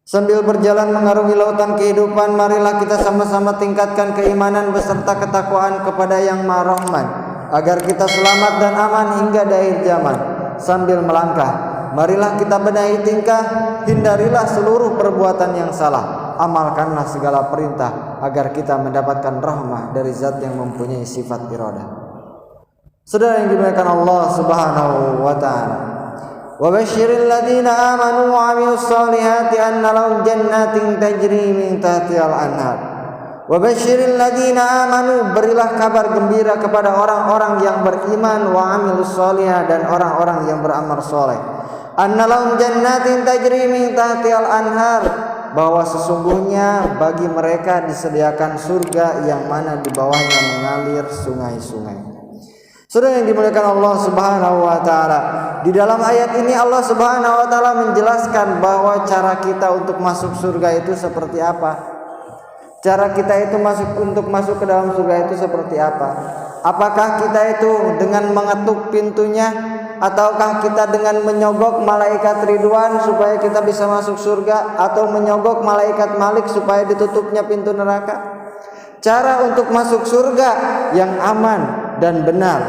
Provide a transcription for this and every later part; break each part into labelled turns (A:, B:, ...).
A: Sambil berjalan mengarungi lautan kehidupan, marilah kita sama-sama tingkatkan keimanan beserta ketakwaan kepada Yang Maha Rahman, agar kita selamat dan aman hingga di akhir zaman. Sambil melangkah, marilah kita benahi tingkah, hindarilah seluruh perbuatan yang salah, amalkanlah segala perintah, agar kita mendapatkan rahmah dari Zat yang mempunyai sifat iradah. Saudara yang dimuliakan Allah Subhanahu wa ta'ala, وَبَشِّرِ الَّذِينَ آمَنُوا وَعَمِلُوا الصَّالِحَاتِ أَنَّ لَهُمْ جَنَّاتٍ تَجْرِي مِنْ تَحْتِهَا الْأَنْهَارُ. وَبَشِّرِ الَّذِينَ آمَنُوا, berilah kabar gembira kepada orang-orang yang beriman, وَعَمِلُوا الصَّالِحَاتِ, dan orang-orang yang beramal soleh, أَنَّ لَهُمْ جَنَّاتٍ تَجْرِي مِنْ تَحْتِهَا الْأَنْهَارُ, bahwa sesungguhnya bagi mereka disediakan surga yang mana di bawahnya mengalir sungai-sungai. Saudara yang dimuliakan Allah Subhanahu wa ta'ala, di dalam ayat ini Allah Subhanahu wa ta'ala menjelaskan bahwa cara kita untuk masuk surga itu seperti apa. Cara kita itu untuk masuk ke dalam surga itu seperti apa? Apakah kita itu dengan mengetuk pintunya, ataukah kita dengan menyogok malaikat Ridwan supaya kita bisa masuk surga, atau menyogok malaikat Malik supaya ditutupnya pintu neraka? Cara untuk masuk surga yang aman dan benar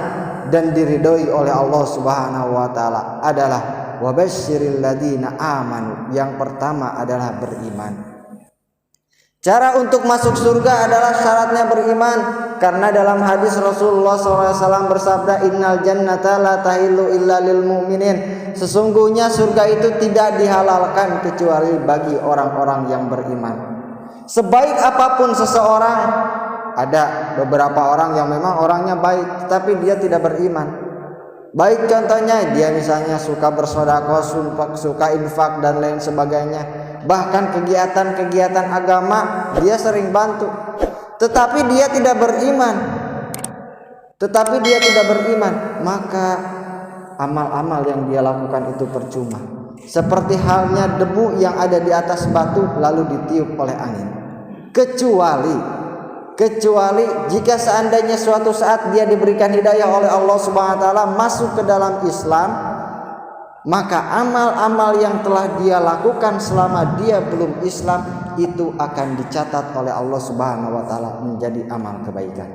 A: dan diridhoi oleh Allah Subhanahu wa ta'ala adalah wabasyiril ladzina amanu. Yang pertama adalah beriman. Cara untuk masuk surga adalah syaratnya beriman, karena dalam hadis Rasulullah SAW bersabda, innal jannata la tahillu illa lil mu'minin, sesungguhnya surga itu tidak dihalalkan kecuali bagi orang-orang yang beriman. Sebaik apapun seseorang, ada beberapa orang yang memang orangnya baik tapi dia tidak beriman. Baik contohnya, dia misalnya suka bersedekah, suka infak dan lain sebagainya, bahkan kegiatan-kegiatan agama dia sering bantu, tetapi dia tidak beriman, maka amal-amal yang dia lakukan itu percuma. Seperti halnya debu yang ada di atas batu lalu ditiup oleh angin. Kecuali jika seandainya suatu saat dia diberikan hidayah oleh Allah Subhanahu wa ta'ala masuk ke dalam Islam, maka amal-amal yang telah dia lakukan selama dia belum Islam itu akan dicatat oleh Allah Subhanahu wa ta'ala menjadi amal kebaikan.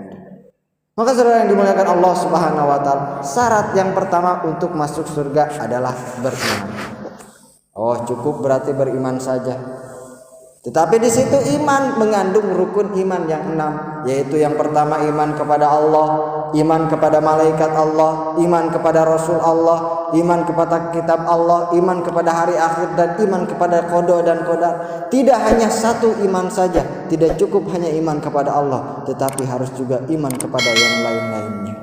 A: Maka saudara yang dimuliakan Allah Subhanahu wa ta'ala, syarat yang pertama untuk masuk surga adalah beriman. Oh, cukup berarti beriman saja. Tetapi di situ iman mengandung rukun iman yang 6, yaitu yang pertama iman kepada Allah, iman kepada malaikat Allah, iman kepada Rasul Allah, iman kepada kitab Allah, iman kepada hari akhir, dan iman kepada qada dan qadar. Tidak hanya satu iman saja, tidak cukup hanya iman kepada Allah, tetapi harus juga iman kepada yang lain-lainnya.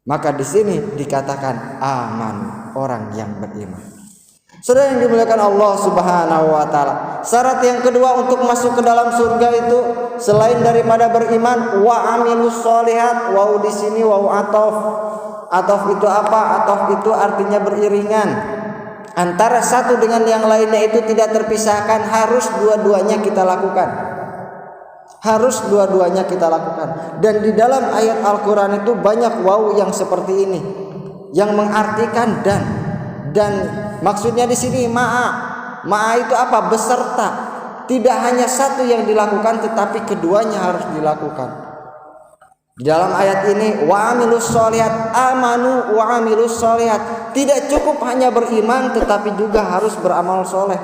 A: Maka di sini dikatakan aman, orang yang beriman. Saudara yang dimuliakan Allah Subhanahu wa ta'ala, syarat yang kedua untuk masuk ke dalam surga itu selain daripada beriman, wa amilus sholihat. Wa di sini wa atof. Atof itu apa? Atof itu artinya beriringan. Antara satu dengan yang lainnya itu tidak terpisahkan, harus dua-duanya kita lakukan. Dan di dalam ayat Al-Qur'an itu banyak waw yang seperti ini, yang mengartikan dan maksudnya di sini ma'a itu apa? Beserta. Tidak hanya satu yang dilakukan, tetapi keduanya harus dilakukan. Di dalam ayat ini wa amilus sholihat, amanu wa amilus sholihat, tidak cukup hanya beriman tetapi juga harus beramal soleh.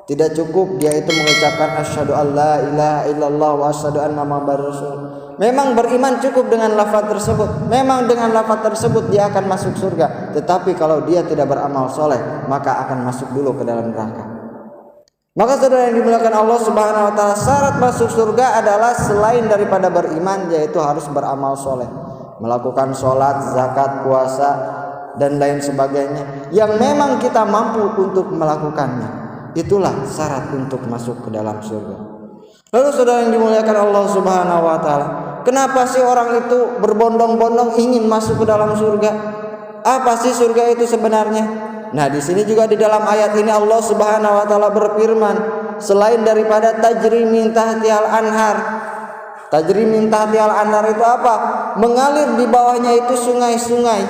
A: Tidak cukup dia itu mengucapkan asyhadu alla ilaha illallah wa asyhadu anna muhammadar rasul. Memang beriman cukup dengan lafaz tersebut. Memang dengan lafaz tersebut dia akan masuk surga. Tetapi kalau dia tidak beramal soleh, maka akan masuk dulu ke dalam neraka. Maka saudara yang dimuliakan Allah Subhanahu wa ta'ala, syarat masuk surga adalah selain daripada beriman, yaitu harus beramal soleh, melakukan sholat, zakat, puasa, dan lain sebagainya yang memang kita mampu untuk melakukannya. Itulah syarat untuk masuk ke dalam surga. Lalu saudara yang dimuliakan Allah Subhanahu wa ta'ala, kenapa sih orang itu berbondong-bondong ingin masuk ke dalam surga? Apa sih surga itu sebenarnya? Nah, di sini juga di dalam ayat ini Allah Subhanahu wa ta'ala berfirman, selain daripada tajri min tahtihal anhar. Tajri min tahtihal anhar itu apa? Mengalir di bawahnya itu sungai-sungai.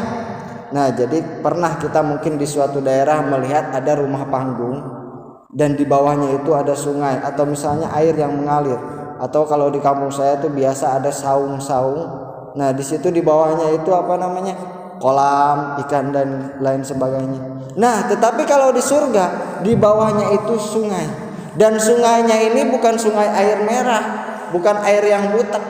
A: Nah, jadi pernah kita mungkin di suatu daerah melihat ada rumah panggung dan di bawahnya itu ada sungai atau misalnya air yang mengalir, atau kalau di kampung saya tuh biasa ada saung-saung. Nah di situ di bawahnya itu apa namanya, kolam ikan dan lain sebagainya. Nah tetapi kalau di surga di bawahnya itu sungai, dan sungainya ini bukan sungai air merah, bukan air yang butek,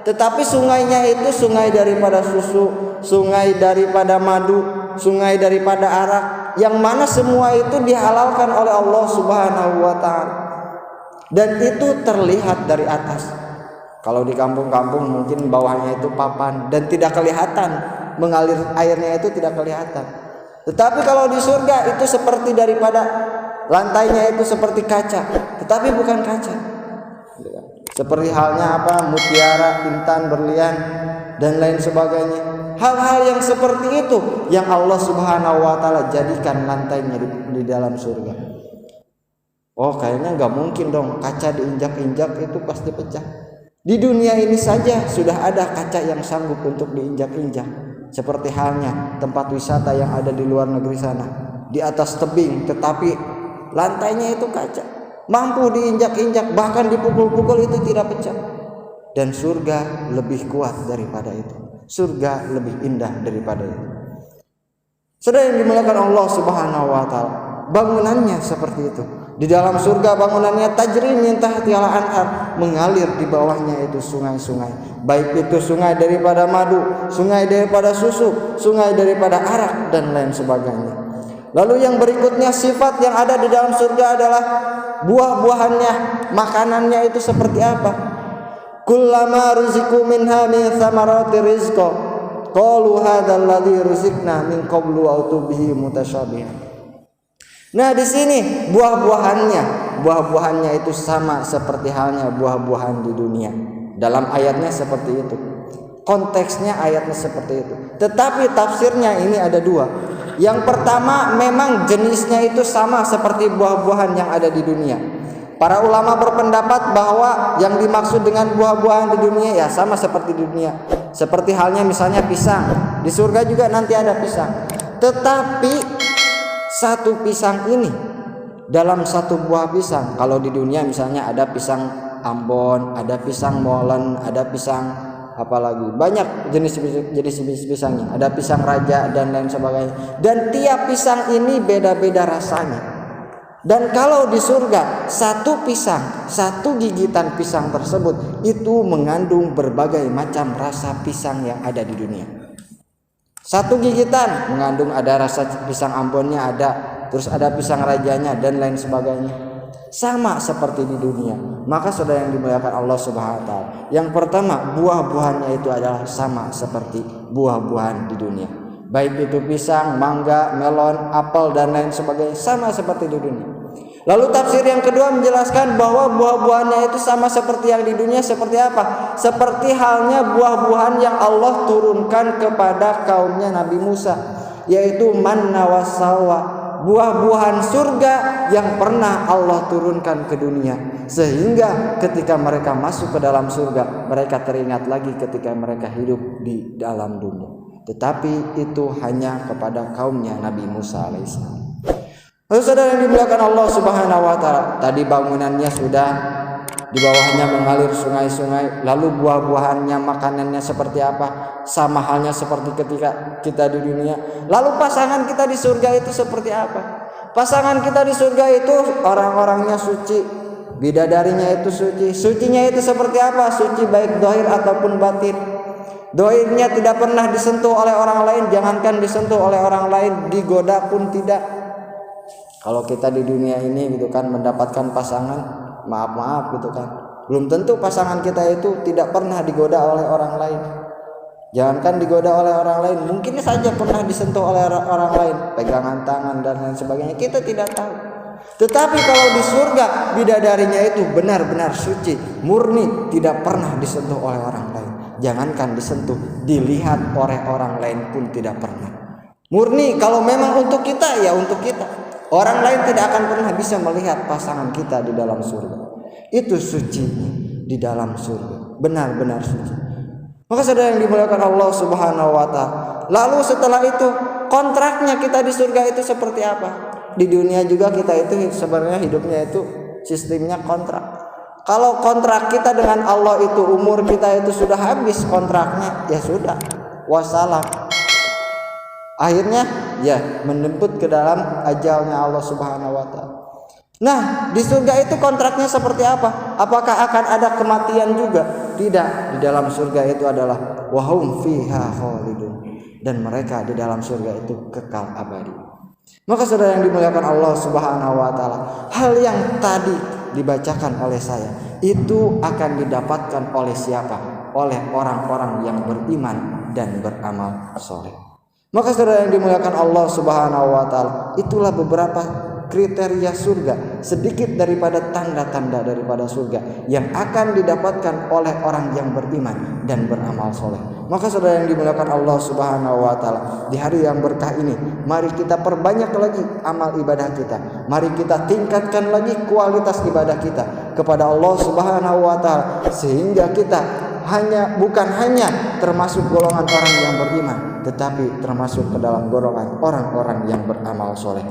A: tetapi sungainya itu sungai daripada susu, sungai daripada madu, sungai daripada arak, yang mana semua itu dihalalkan oleh Allah Subhanahu wa taala. Dan itu terlihat dari atas. Kalau di kampung-kampung mungkin bawahnya itu papan dan tidak kelihatan, mengalir airnya itu tidak kelihatan. Tetapi kalau di surga itu seperti daripada lantainya itu seperti kaca, tetapi bukan kaca. Seperti halnya apa, mutiara, intan, berlian dan lain sebagainya. Hal-hal yang seperti itu yang Allah Subhanahu wa taala jadikan lantainya di dalam surga. Oh, kayaknya nggak mungkin dong kaca diinjak-injak itu pasti pecah. Di dunia ini saja sudah ada kaca yang sanggup untuk diinjak-injak. Seperti halnya tempat wisata yang ada di luar negeri sana, di atas tebing tetapi lantainya itu kaca, mampu diinjak-injak, bahkan dipukul-pukul itu tidak pecah. Dan surga lebih kuat daripada itu. Surga lebih indah daripada itu. Saudara yang dimuliakan Allah Subhanahu wa taala, bangunannya seperti itu. Di dalam surga bangunannya tajri min tahtiha al-anhar, mengalir di bawahnya itu sungai-sungai. Baik itu sungai daripada madu, sungai daripada susu, sungai daripada arak dan lain sebagainya. Lalu yang berikutnya sifat yang ada di dalam surga adalah buah-buahannya, makanannya itu seperti apa? Kullama ruziku minha min thamarati rizqa qalu hadzal ladzi ruzikna min qablu wa utubihi mutasyabihan. Nah di sini buah-buahannya itu sama seperti halnya buah-buahan di dunia. Dalam ayatnya seperti itu. Konteksnya ayatnya seperti itu. Tetapi tafsirnya ini ada dua. Yang pertama memang jenisnya itu sama seperti buah-buahan yang ada di dunia. Para ulama berpendapat bahwa yang dimaksud dengan buah-buahan di dunia ya sama seperti di dunia. Seperti halnya misalnya pisang. Di surga juga nanti ada pisang. Tetapi satu pisang ini dalam satu buah pisang, kalau di dunia misalnya ada pisang Ambon, ada pisang molen, ada pisang apalagi banyak jenis pisangnya, ada pisang raja dan lain sebagainya. Dan tiap pisang ini beda-beda rasanya. Dan kalau di surga satu pisang, satu gigitan pisang tersebut itu mengandung berbagai macam rasa pisang yang ada di dunia. Satu gigitan mengandung ada rasa pisang Ambonnya ada, terus ada pisang rajanya dan lain sebagainya. Sama seperti di dunia. Maka saudara yang dimuliakan Allah Subhanahu wa taala, yang pertama buah-buahannya itu adalah sama seperti buah-buahan di dunia. Baik itu pisang, mangga, melon, apel dan lain sebagainya, sama seperti di dunia. Lalu tafsir yang kedua menjelaskan bahwa buah-buahannya itu sama seperti yang di dunia. Seperti apa? Seperti halnya buah-buahan yang Allah turunkan kepada kaumnya Nabi Musa, yaitu manna wassalwa, buah-buahan surga yang pernah Allah turunkan ke dunia, sehingga ketika mereka masuk ke dalam surga mereka teringat lagi ketika mereka hidup di dalam dunia. Tetapi itu hanya kepada kaumnya Nabi Musa alaihissalam. Lalu saudara yang dimuliakan Allah Subhanahu wa taala, tadi bangunannya sudah, di bawahnya mengalir sungai-sungai, lalu buah-buahannya, makanannya seperti apa? Sama halnya seperti ketika kita di dunia. Lalu pasangan kita di surga itu seperti apa? Pasangan kita di surga itu orang-orangnya suci, bidadarinya itu suci. Sucinya itu seperti apa? Suci baik zahir ataupun batin. Zahirnya tidak pernah disentuh oleh orang lain, jangankan disentuh oleh orang lain, digoda pun tidak. Kalau kita di dunia ini gitu kan mendapatkan pasangan, maaf gitu kan, belum tentu pasangan kita itu tidak pernah digoda oleh orang lain. Jangankan digoda oleh orang lain, mungkin saja pernah disentuh oleh orang lain, pegangan tangan dan lain sebagainya, kita tidak tahu. Tetapi kalau di surga bidadarinya itu benar-benar suci, murni, tidak pernah disentuh oleh orang lain. Jangankan disentuh, dilihat oleh orang lain pun tidak pernah. Murni, kalau memang untuk kita ya untuk kita. Orang lain tidak akan pernah bisa melihat pasangan kita di dalam surga. Itu suci di dalam surga, benar-benar suci. Maka saudara yang dimuliakan Allah Subhanahu wa taala, lalu setelah itu kontraknya kita di surga itu seperti apa? Di dunia juga kita itu sebenarnya hidupnya itu sistemnya kontrak. Kalau kontrak kita dengan Allah itu umur kita itu sudah habis kontraknya, ya sudah, wassalam. Akhirnya ya menjemput ke dalam ajalnya Allah Subhanahu wa taala. Nah, di surga itu kontraknya seperti apa? Apakah akan ada kematian juga? Tidak. Di dalam surga itu adalah wahum fiha khalidun, dan mereka di dalam surga itu kekal abadi. Maka saudara yang dimuliakan Allah Subhanahu wa taala, hal yang tadi dibacakan oleh saya itu akan didapatkan oleh siapa? Oleh orang-orang yang beriman dan beramal soleh. Maka saudara yang dimuliakan Allah Subhanahu wa taala, itulah beberapa kriteria surga, sedikit daripada tanda-tanda daripada surga yang akan didapatkan oleh orang yang beriman dan beramal soleh. Maka saudara yang dimuliakan Allah Subhanahu wa taala, di hari yang berkah ini mari kita perbanyak lagi amal ibadah kita. Mari kita tingkatkan lagi kualitas ibadah kita kepada Allah Subhanahu wa taala, sehingga kita bukan hanya termasuk golongan orang yang beriman, tetapi termasuk ke dalam golongan orang-orang yang beramal soleh.